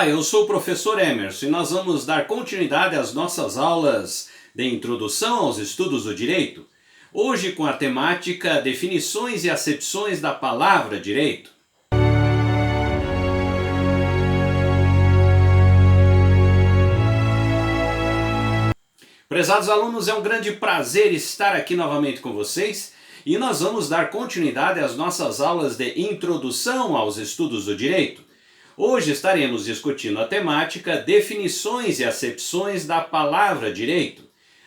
Olá, eu sou o professor Emerson e nós vamos dar continuidade às nossas aulas de introdução aos estudos do direito. Hoje com a temática definições e acepções da palavra direito. Prezados alunos, é um grande prazer estar aqui novamente com vocês e nós vamos dar continuidade às nossas aulas de introdução aos estudos do direito. Hoje estaremos discutindo a temática definições e acepções da palavra direito.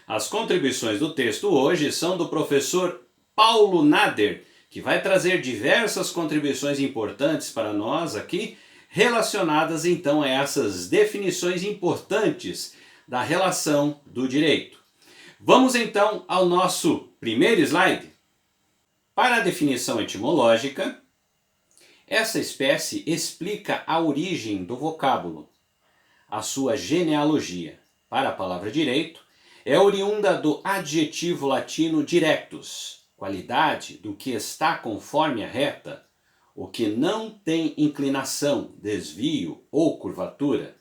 As contribuições do texto hoje são do professor Paulo Nader, que vai trazer diversas contribuições importantes para nós aqui, relacionadas então a essas definições importantes da relação do direito. Vamos então ao nosso primeiro slide. Para a definição etimológica, essa espécie explica a origem do vocábulo, a sua genealogia. Para a palavra direito, é oriunda do adjetivo latino directus, qualidade do que está conforme a reta, o que não tem inclinação, desvio ou curvatura,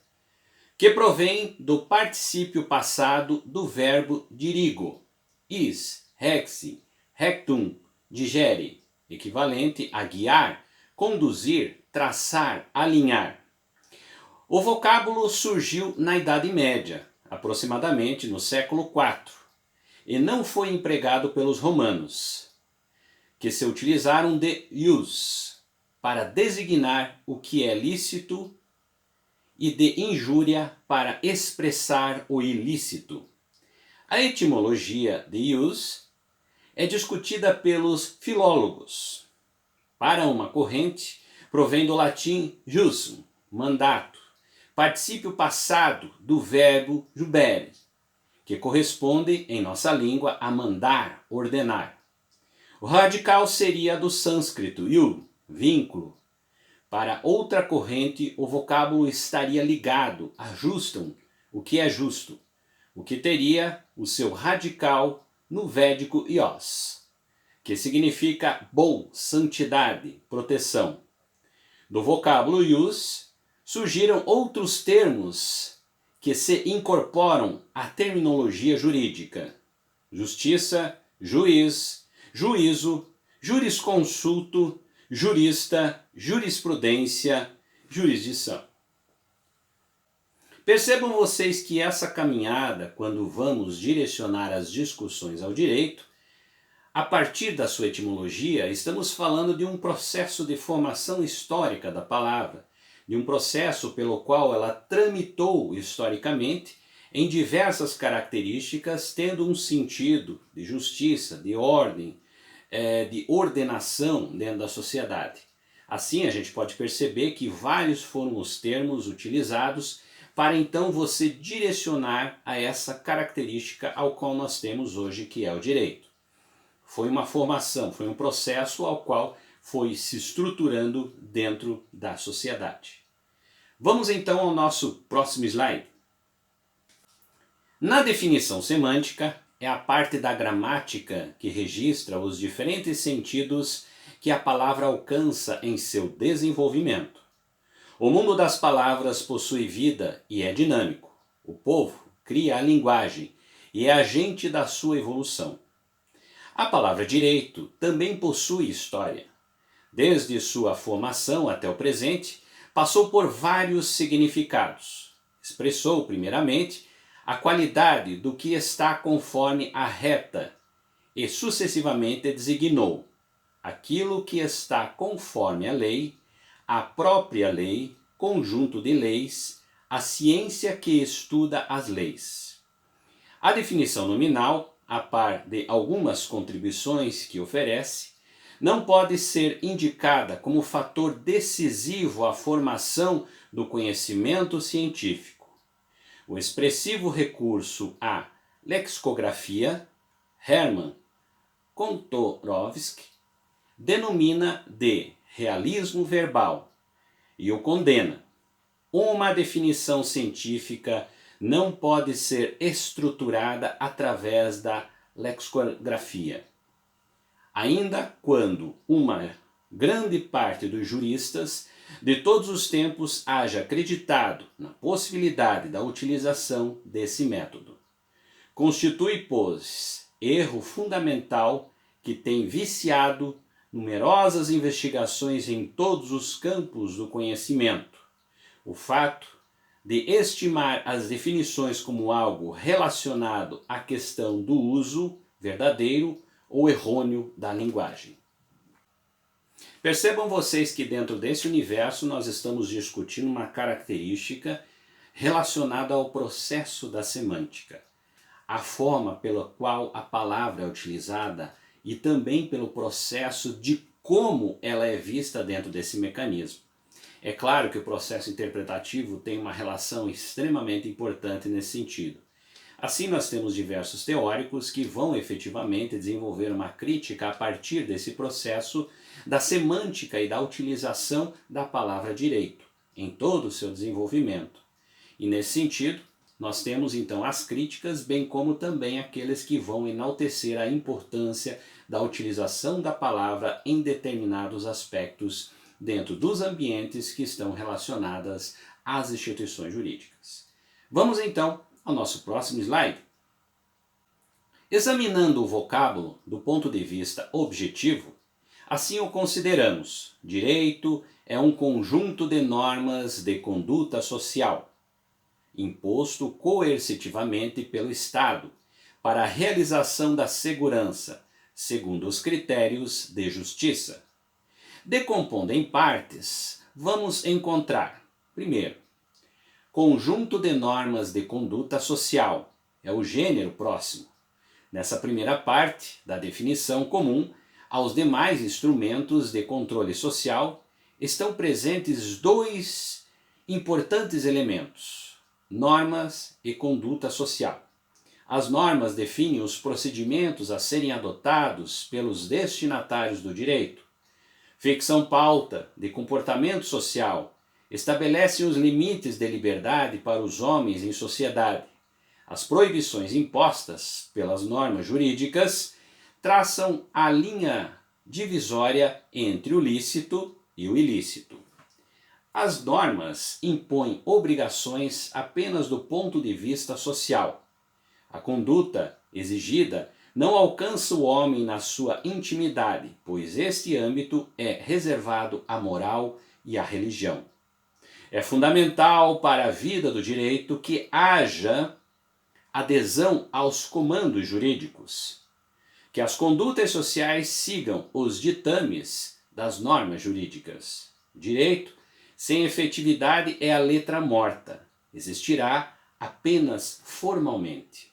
que provém do particípio passado do verbo dirigo, is, rexi, rectum, digere, equivalente a guiar, conduzir, traçar, alinhar. O vocábulo surgiu na Idade Média, aproximadamente no século IV, e não foi empregado pelos romanos, que se utilizaram de ius para designar o que é lícito e de injúria para expressar o ilícito. A etimologia de ius é discutida pelos filólogos. Para uma corrente, provém do latim jusum, mandato, particípio passado do verbo jubere, que corresponde, em nossa língua, a mandar, ordenar. O radical seria do sânscrito yu, vínculo. Para outra corrente, o vocábulo estaria ligado a justum, o que é justo, o que teria o seu radical no védico ios, que significa bom, santidade, proteção. Do vocábulo ius surgiram outros termos que se incorporam à terminologia jurídica: justiça, juiz, juízo, jurisconsulto, jurista, jurisprudência, jurisdição. Percebam vocês que essa caminhada, quando vamos direcionar as discussões ao direito, a partir da sua etimologia, estamos falando de um processo de formação histórica da palavra, de um processo pelo qual ela tramitou historicamente em diversas características, tendo um sentido de justiça, de ordem, de ordenação dentro da sociedade. Assim, a gente pode perceber que vários foram os termos utilizados para então você direcionar a essa característica ao qual nós temos hoje, que é o direito. Foi uma formação, foi um processo ao qual foi se estruturando dentro da sociedade. Vamos então ao nosso próximo slide. Na definição semântica, é a parte da gramática que registra os diferentes sentidos que a palavra alcança em seu desenvolvimento. O mundo das palavras possui vida e é dinâmico. O povo cria a linguagem e é agente da sua evolução. A palavra direito também possui história. Desde sua formação até o presente, passou por vários significados. Expressou, primeiramente, a qualidade do que está conforme a reta e, sucessivamente, designou aquilo que está conforme a lei, a própria lei, conjunto de leis, a ciência que estuda as leis. A definição nominal, a par de algumas contribuições que oferece, não pode ser indicada como fator decisivo à formação do conhecimento científico. O expressivo recurso à lexicografia, Hermann Kontorovsky, denomina de realismo verbal e o condena. Uma definição científica não pode ser estruturada através da lexicografia. Ainda quando uma grande parte dos juristas de todos os tempos haja acreditado na possibilidade da utilização desse método. Constitui, pois, erro fundamental que tem viciado numerosas investigações em todos os campos do conhecimento. O fato de estimar as definições como algo relacionado à questão do uso verdadeiro ou errôneo da linguagem. Percebam vocês que dentro desse universo nós estamos discutindo uma característica relacionada ao processo da semântica, a forma pela qual a palavra é utilizada e também pelo processo de como ela é vista dentro desse mecanismo. É claro que o processo interpretativo tem uma relação extremamente importante nesse sentido. Assim, nós temos diversos teóricos que vão efetivamente desenvolver uma crítica a partir desse processo da semântica e da utilização da palavra direito, em todo o seu desenvolvimento. E nesse sentido, nós temos então as críticas, bem como também aqueles que vão enaltecer a importância da utilização da palavra em determinados aspectos dentro dos ambientes que estão relacionados às instituições jurídicas. Vamos então ao nosso próximo slide. Examinando o vocábulo do ponto de vista objetivo, assim o consideramos: direito é um conjunto de normas de conduta social, imposto coercitivamente pelo Estado, para a realização da segurança, segundo os critérios de justiça. Decompondo em partes, vamos encontrar, primeiro, conjunto de normas de conduta social, é o gênero próximo. Nessa primeira parte da definição comum aos demais instrumentos de controle social, estão presentes dois importantes elementos: normas e conduta social. As normas definem os procedimentos a serem adotados pelos destinatários do direito, fixam pauta de comportamento social, estabelecem os limites de liberdade para os homens em sociedade. As proibições impostas pelas normas jurídicas traçam a linha divisória entre o lícito e o ilícito. As normas impõem obrigações apenas do ponto de vista social. A conduta exigida não alcança o homem na sua intimidade, pois este âmbito é reservado à moral e à religião. É fundamental para a vida do direito que haja adesão aos comandos jurídicos, que as condutas sociais sigam os ditames das normas jurídicas. Direito sem efetividade é a letra morta, existirá apenas formalmente.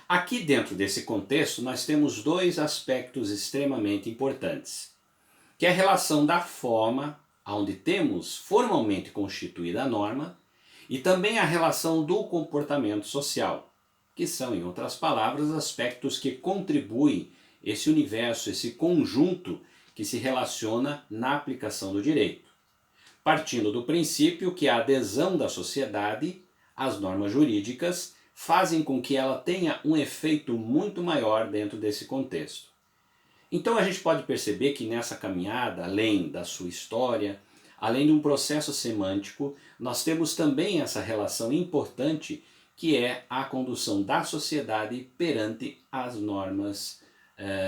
Aqui dentro desse contexto nós temos dois aspectos extremamente importantes, que é a relação da forma, onde temos formalmente constituída a norma, e também a relação do comportamento social, que são, em outras palavras, aspectos que contribuem esse universo, esse conjunto que se relaciona na aplicação do direito, partindo do princípio que a adesão da sociedade às normas jurídicas fazem com que ela tenha um efeito muito maior dentro desse contexto. Então a gente pode perceber que nessa caminhada, além da sua história, além de um processo semântico, nós temos também essa relação importante que é a condução da sociedade perante as normas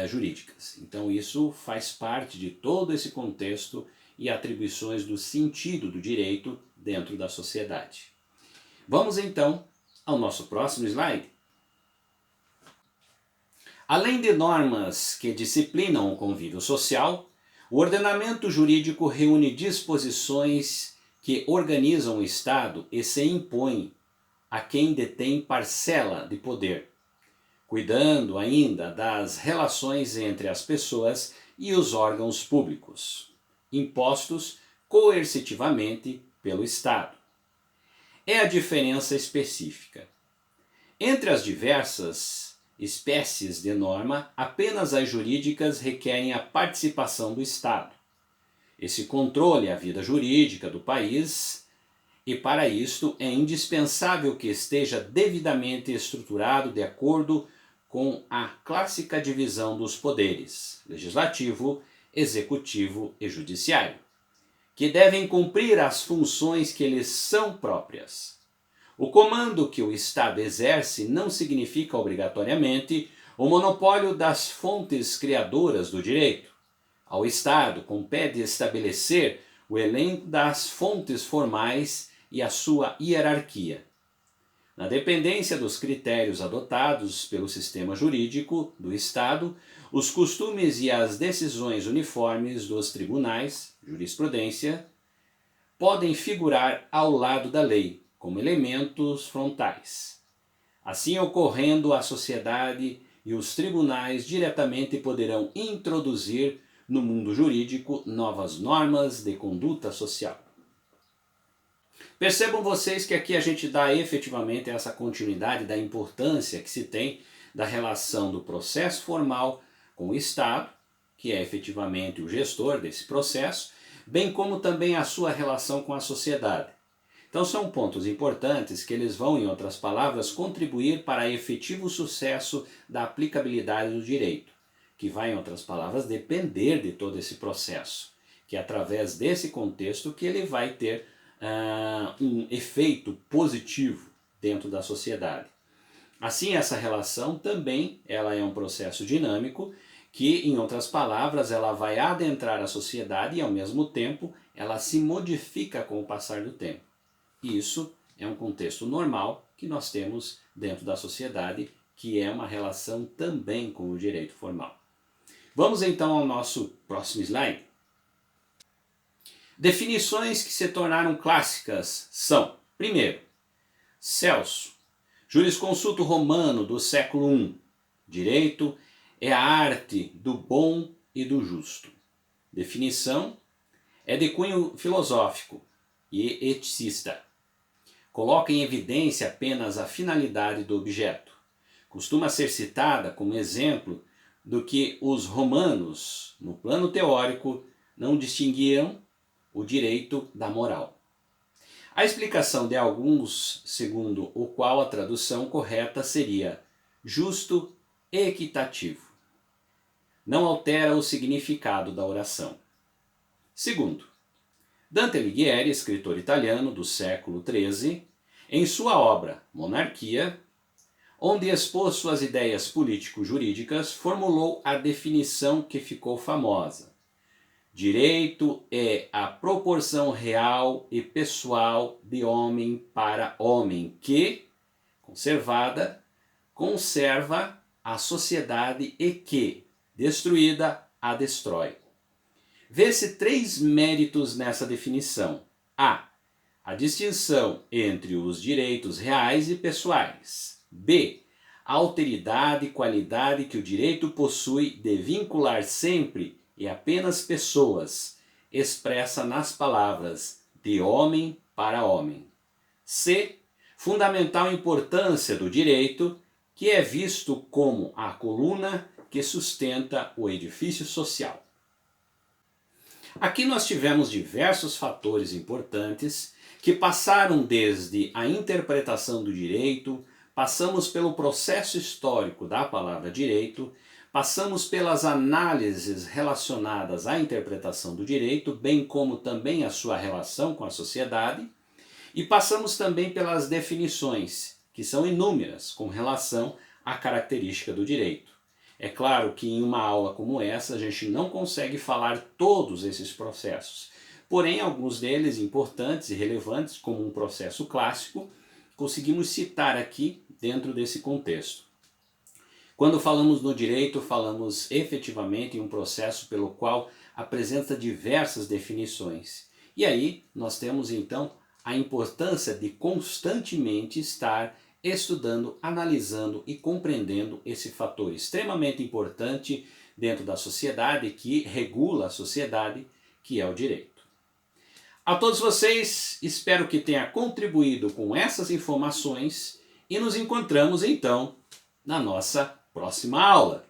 jurídicas. Então isso faz parte de todo esse contexto e atribuições do sentido do direito dentro da sociedade. Vamos então ao nosso próximo slide. Além de normas que disciplinam o convívio social, o ordenamento jurídico reúne disposições que organizam o Estado e se impõem a quem detém parcela de poder, cuidando ainda das relações entre as pessoas e os órgãos públicos, impostos coercitivamente pelo Estado. É a diferença específica. Entre as diversas espécies de norma, apenas as jurídicas requerem a participação do Estado. Esse controle a vida jurídica do país, e para isto é indispensável que esteja devidamente estruturado de acordo com a clássica divisão dos poderes, legislativo, executivo e judiciário, que devem cumprir as funções que lhes são próprias. O comando que o Estado exerce não significa obrigatoriamente o monopólio das fontes criadoras do direito. Ao Estado compete estabelecer o elenco das fontes formais e a sua hierarquia. Na dependência dos critérios adotados pelo sistema jurídico do Estado, os costumes e as decisões uniformes dos tribunais, jurisprudência, podem figurar ao lado da lei, como elementos frontais. Assim ocorrendo, a sociedade e os tribunais diretamente poderão introduzir no mundo jurídico novas normas de conduta social. Percebam vocês que aqui a gente dá efetivamente essa continuidade da importância que se tem da relação do processo formal com o Estado, que é efetivamente o gestor desse processo, bem como também a sua relação com a sociedade. Então são pontos importantes que eles vão, em outras palavras, contribuir para efetivo sucesso da aplicabilidade do direito, que vai, em outras palavras, depender de todo esse processo, que é através desse contexto que ele vai ter um efeito positivo dentro da sociedade. Assim, essa relação também ela é um processo dinâmico que, em outras palavras, ela vai adentrar a sociedade e, ao mesmo tempo, ela se modifica com o passar do tempo. E isso é um contexto normal que nós temos dentro da sociedade, que é uma relação também com o direito formal. Vamos então ao nosso próximo slide. Definições que se tornaram clássicas são, primeiro, Celso, jurisconsulto romano do século I. Direito é a arte do bom e do justo. Definição é de cunho filosófico e eticista. Coloca em evidência apenas a finalidade do objeto. Costuma ser citada como exemplo do que os romanos, no plano teórico, não distinguiam o direito da moral. A explicação de alguns, segundo o qual a tradução correta seria justo e equitativo. Não altera o significado da oração. Segundo, Dante Alighieri, escritor italiano do século XIII, em sua obra Monarquia, onde expôs suas ideias político-jurídicas, formulou a definição que ficou famosa. Direito é a proporção real e pessoal de homem para homem que, conservada, conserva a sociedade e que, destruída, a destrói. Vê-se três méritos nessa definição. A distinção entre os direitos reais e pessoais. B. A alteridade e qualidade que o direito possui de vincular sempre e apenas pessoas, expressa nas palavras de homem para homem. C. Fundamental importância do direito, que é visto como a coluna que sustenta o edifício social. Aqui nós tivemos diversos fatores importantes que passaram desde a interpretação do direito, passamos pelo processo histórico da palavra direito, passamos pelas análises relacionadas à interpretação do direito, bem como também a sua relação com a sociedade, e passamos também pelas definições, que são inúmeras, com relação à característica do direito. É claro que em uma aula como essa a gente não consegue falar todos esses processos, porém alguns deles importantes e relevantes, como um processo clássico, conseguimos citar aqui dentro desse contexto. Quando falamos no direito, falamos efetivamente em um processo pelo qual apresenta diversas definições. E aí nós temos então a importância de constantemente estar estudando, analisando e compreendendo esse fator extremamente importante dentro da sociedade, que regula a sociedade, que é o direito. A todos vocês, espero que tenha contribuído com essas informações e nos encontramos então na nossa próxima aula.